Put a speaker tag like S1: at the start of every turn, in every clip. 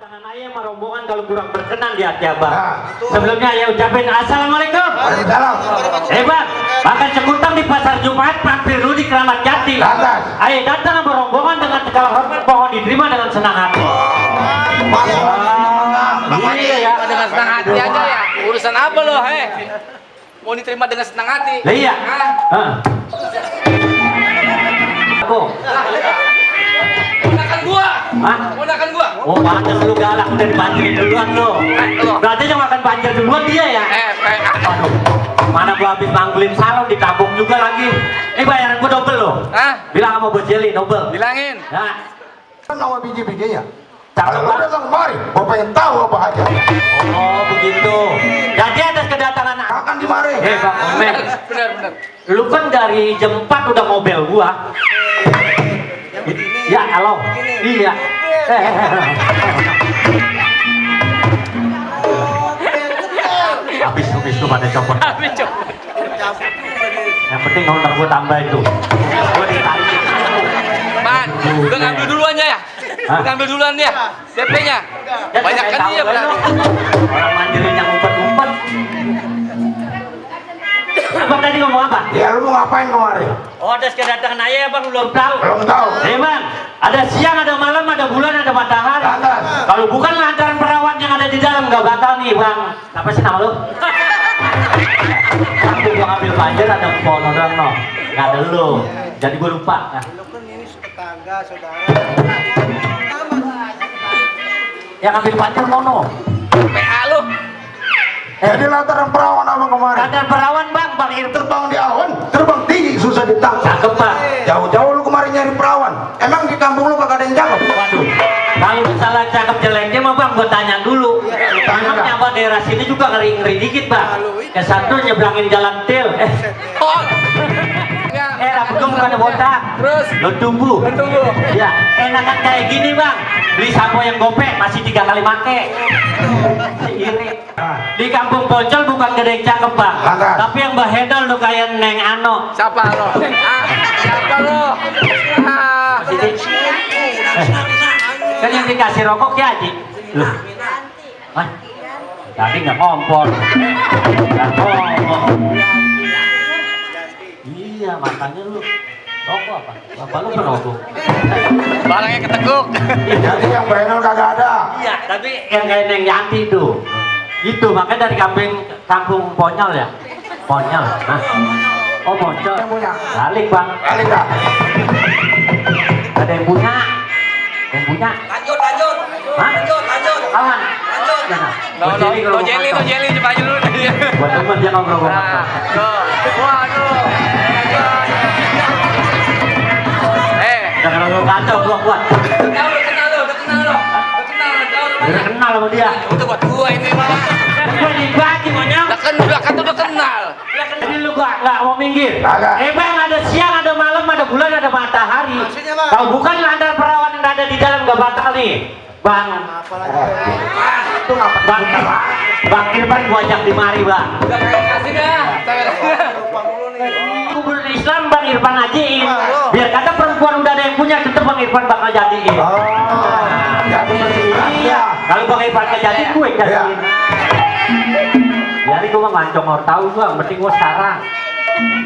S1: kedatangan ayah sama rombongan kalau kurang berkenan di hati abang. Sebelumnya ayah ucapin assalamualaikum. Bang, makan sekutang di pasar Jumat, mampir dulu di Keramat Jati. Ayah datang sama rombongan dengan segala hormat, mohon diterima dengan senang hati.
S2: Iya ya, dengan senang hati aja ya. Urusan apa lo, mau diterima dengan senang hati?
S1: Iya. Aku.
S2: Ponakan gua.
S1: Hah?
S2: Ponakan gua.
S1: Oh, pantas lu galak, udah dibanjirin duluan lo. Berarti yang makan banjir duluan dia ya? Aduh, mana gua habis manggulin salon ditabung juga lagi. Bayaran gua double lo. Bilang sama bos Jeli double.
S2: Bilangin.
S1: Nah,
S3: Nama biji-bijinya.
S1: cakep
S3: Kalau
S1: banget.
S3: datang kemari, gua pengen tahu apa aja.
S1: Oh, begitu. Jadi atas kedatangan
S3: Akan dimari.
S1: Bang Omen,
S2: Benar.
S1: lu kan dari jam 4 udah mobil gua. Ya, halo. Iya. Habis tuh pada copot. Yang penting kalau gua tambah itu. Gua ditarik.
S2: Man, udah ngambil duluan ya? Ngambil duluan ya? DP-nya? Banyak kan dia berarti.
S1: Orang mandirin yang ngumpet-ngumpet. Abang tadi ngomong apa?
S3: Ya lu mau ngapain kemari?
S1: Oh, ada kedatangan ayah bang, belum tahu.
S3: Belum tahu.
S1: Bang, ada siang, ada malam, ada bulan, ada matahari.
S3: Atas.
S1: Kalau bukan lantaran perawat yang ada di dalam nggak batal nih bang. Apa sih nama lu? Waktu gua ngambil banjir ada pohon doang no, nggak ada lu. Jadi gua lupa. Nah.
S4: Tetangga, saudara.
S1: Yang ngambil banjir mono.
S2: PA lu.
S3: Jadi lantaran perawan apa kemari?
S1: Ada perawan bang, bang Irfan.
S3: Terbang di awan, terbang tinggi susah ditangkap.
S1: Cakep bang.
S3: Jauh-jauh lu kemari nyari perawan. Emang di kampung lu kagak ada yang cakep?
S1: Waduh, kalau misalnya cakep jeleknya mah bang, gua tanya dulu. Emangnya abang daerah sini juga ngeri-ngeri dikit bang. Ke satu nyebrangin jalan til.
S2: Oh.
S1: Rambut gua bukan botak.
S2: Terus?
S1: Lo tunggu. Ya, enakan kayak gini bang. Beli sampo yang gopek masih 3 kali make. Iri. Di kampung Poncol bukan gede yang cakep bang. Tapi yang bahendol lo kayak Neng Ano.
S2: Siapa lo? Siapa lo?
S1: Kan yang dikasih rokok ya Haji. Loh. Hah? Tadi nggak kompor. Nggak kompor. Iya, makanya lu rokok apa? Bapak lu perokok.
S2: Barangnya keteguk.
S3: Jadi yang berenol kagak ada.
S1: Iya, tapi yang kayak Neng Yanti itu. Itu makanya dari kampung Ponyol ya. Ponyol. Hah? Oh, Ponyol.
S3: Yang punya.
S1: Balik bang.
S3: Kali dah.
S1: Ada yang punya. Yang punya.
S2: Lanjut.
S1: Hah? Kawan.
S2: No jelly coba aja dulu.
S1: Buat temen dia ngobrol.
S2: Waduh.
S1: Jangan ngobrol kacau, gua kuat.
S2: Udah kenal lo.
S1: Udah kenal sama dia.
S2: Itu buat gua ini malah.
S1: Gua dibagi monyong.
S2: Udah kenal.
S1: Jadi lu nggak mau minggir.
S3: Kagak.
S1: Bang, ada siang, ada malam, ada bulan, ada matahari.
S4: Maksudnya, Bang?
S1: Kalau bukan lantaran perawan yang ada di dalam nggak batal nih, bang.
S3: Itu ngapa?
S1: Bang Irfan gua ajak di mari bang.
S2: Udah kasih dah.
S1: Kubur Islam Bang Irfan ajiin. Biar kata perempuan udah ada yang punya, tetep Bang Irfan bakal jadiin.
S3: Jadi masih
S1: Iya. Kalau Bang Irfan kejadian gue jadiin. Jadi gua nggak ngomong tahu gua, penting gua sekarang.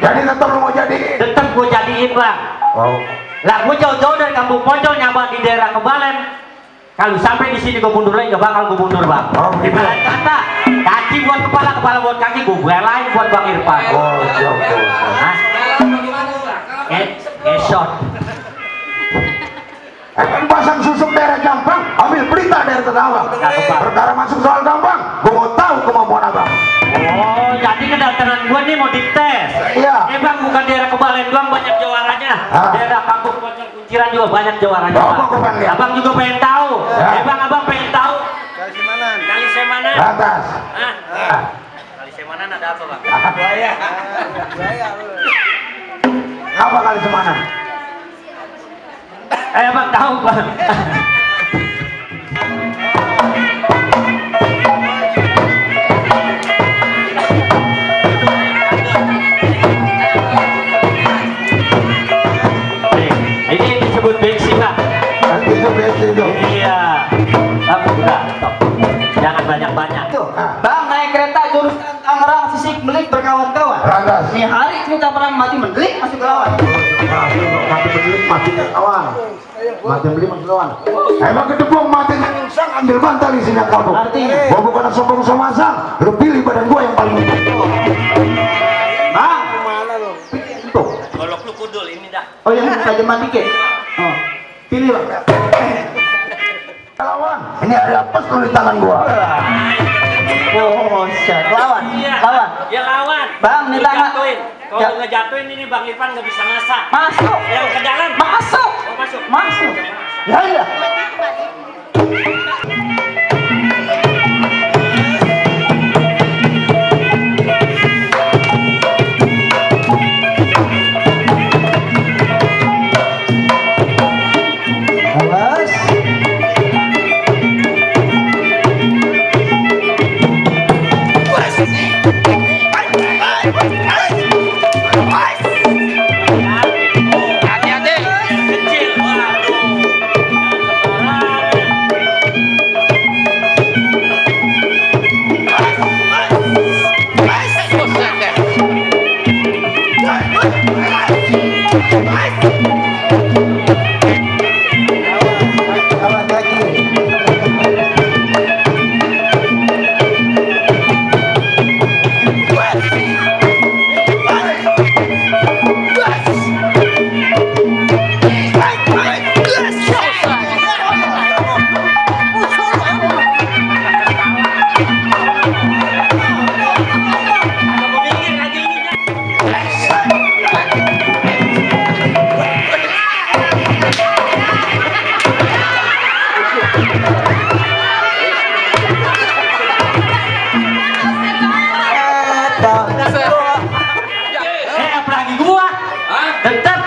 S3: Jadi tetap lu mau jadi.
S1: Tetep gua jadiin bang.
S3: Oh.
S1: Lah gua jauh-jauh dari kampung Poncol nyampe di daerah Kebalen. Kalau sampai di sini gua mundur lagi, nggak bakal gua mundur bang.
S3: Oh, gitu.
S1: Ibarat kata kaki buat kepala, kepala buat kaki, gua belain buat Bang Irfan.
S3: Oh, jauh.
S1: Hah? Esot.
S3: Kan pasang susuk daerah Gampang, ambil berita daerah Ternawang. Perkara masuk soal Gampang, gua mau tahu kemampuan abang.
S1: Oh, jadi kedatangan gua nih mau dites.
S3: Iya.
S1: Bang, bukan daerah Kebalen doang banyak jawaranya. Daerah kampung Poncol Kunciran juga banyak jawaranya.
S3: Oh, gua pengen lihat.
S1: Abang juga pengen tahu.
S3: Ya.
S1: Bang, abang pengen tahu.
S4: Kali mana?
S1: Kali Semanan.
S3: Atas.
S1: Hah? Kali Semanan ada apa bang?
S4: Saya lu.
S3: Apa kali semana?
S1: Bang tahu bang. Ini disebut bensin bang.
S3: Itu biasa itu.
S1: Iya. Apa udah?
S5: mati mendelik masuk ke lawan.
S3: Mati mendelik mati ke lawan. Mati mendelik masuk ke lawan. Emang kedepung mati nyingsang ambil bantal isinya kamu.
S5: Artinya?
S3: Gua bukan sombong somasang. Lu pilih badan gua yang paling untung.
S5: Bang,
S4: Mana lo?
S5: tuh.
S2: Golok lu kudul ini dah.
S5: Oh yang tajam mati ke? Oh, pilih bang.
S3: Lawan. Ini ada apa di tangan gua?
S5: Oh, set. Lawan,
S1: Iya.
S5: lawan.
S1: Ya lawan.
S5: Bang, ini tangan.
S1: Jatuhin. Kalau
S5: Ja-
S1: ngejatuhin ini Bang Irfan nggak bisa masak.
S5: Masuk,
S1: Yang ke dalam.
S5: masuk,
S1: Oh, masuk.
S5: masuk. Ya iya. Awas.
S2: Hati-hati.
S1: Kecil. Waduh.
S2: Buset deh.
S5: Awas lagi.
S1: Kamu minggir lagi ininya. Apalagi gua.
S2: Hah?
S1: Tetap.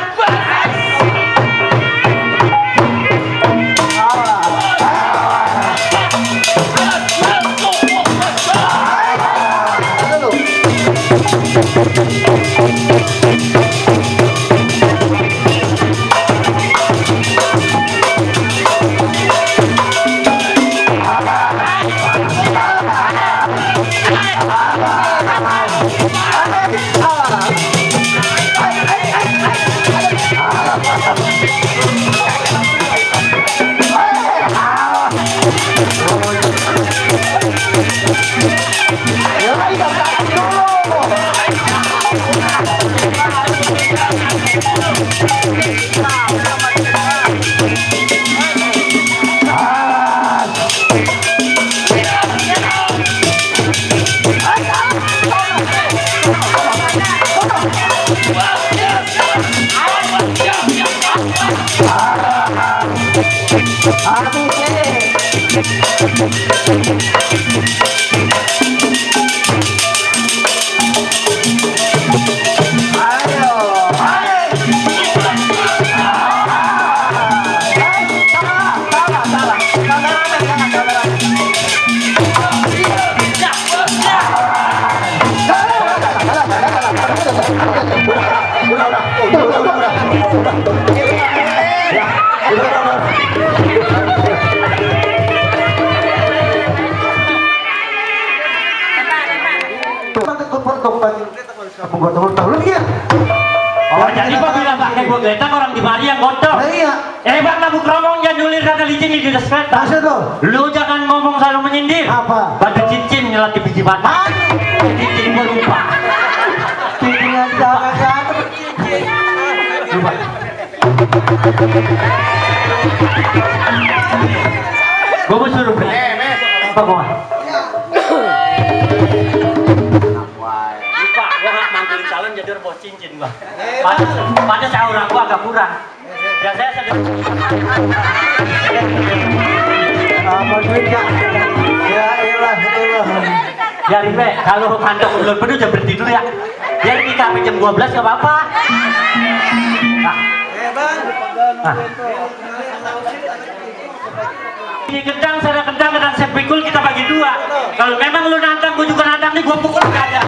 S1: Oh, jadi gua bilang pakai gua geletak orang di mari yang gotong.
S5: Iya.
S1: Bang Nabu Kromong jangan nulir kata licin di deras kereta.
S5: Masa tuh?
S1: Lu jangan ngomong selalu menyindir.
S5: Apa?
S1: Batu cincin nyelat di biji bata. Cincin gua lupa.
S5: Cincinnya jangan
S1: Lupa. Gua mau suruh beli. Apa gua? Lupa, gua nggak manggil calon jadi bos cincin gua. Pada aura gua agak kurang. Biasanya saya
S5: apa duitnya? Ya elah, elah.
S1: ya Rimbe, kalau kantong belum penuh jangan berhenti dulu ya. Biar kita sampai jam 12 nggak apa-apa. Nah,
S4: Bang.
S1: nah. Ini kendang, sana kendang dengan sepikul kita bagi dua. Kalau memang lu nantang, gua juga nantang nih, gua pukul nggak ada.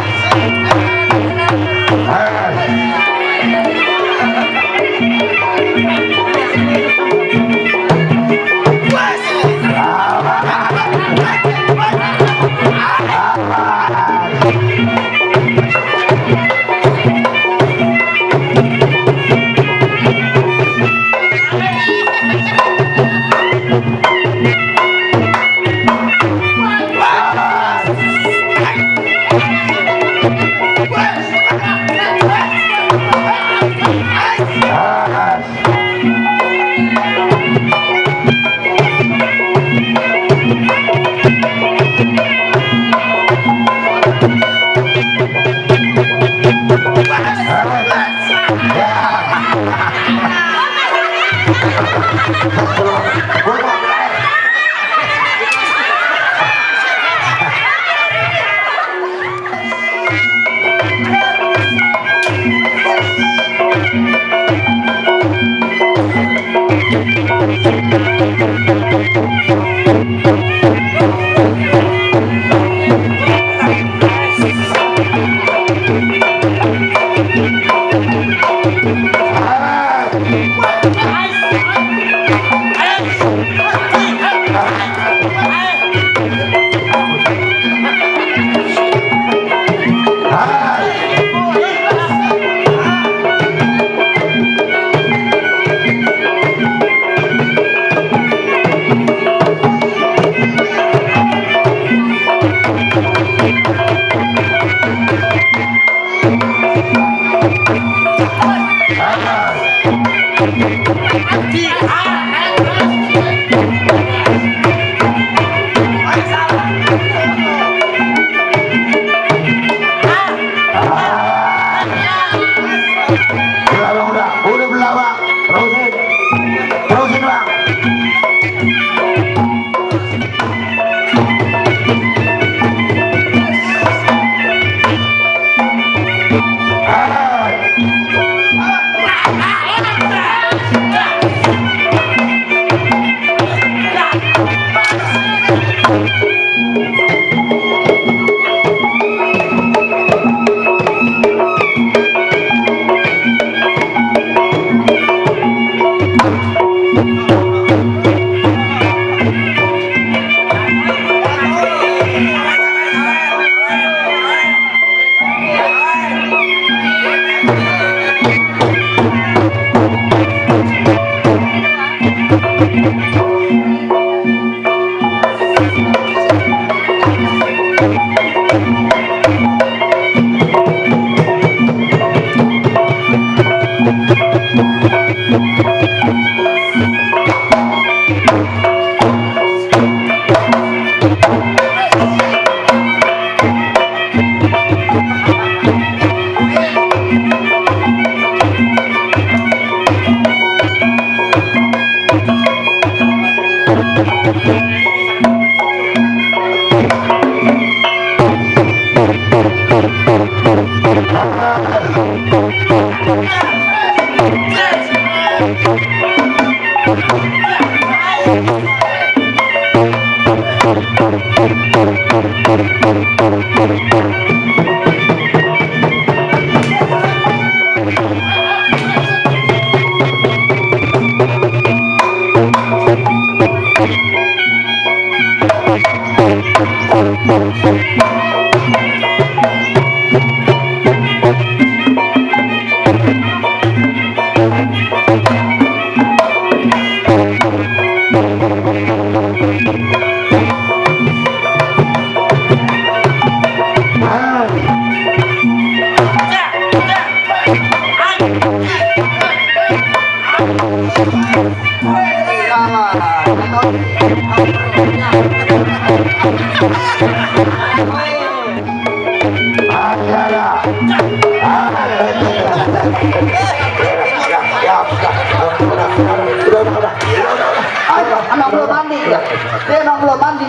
S5: Anak belum mandi ya. Dia emang belum mandi.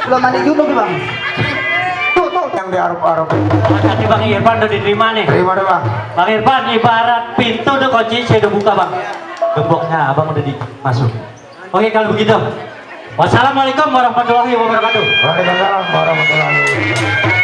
S5: Belum mandi junub bang. Tuh
S3: yang di Arab-Arab.
S1: Tadi Bang Irfan udah diterima nih.
S3: Terima deh bang.
S1: Bang Irfan ibarat pintu udah kunci, saya udah buka bang. Gemboknya abang udah dimasuk. Oke kalau begitu. Wassalamualaikum warahmatullahi wabarakatuh.
S3: Waalaikumsalam warahmatullahi wabarakatuh.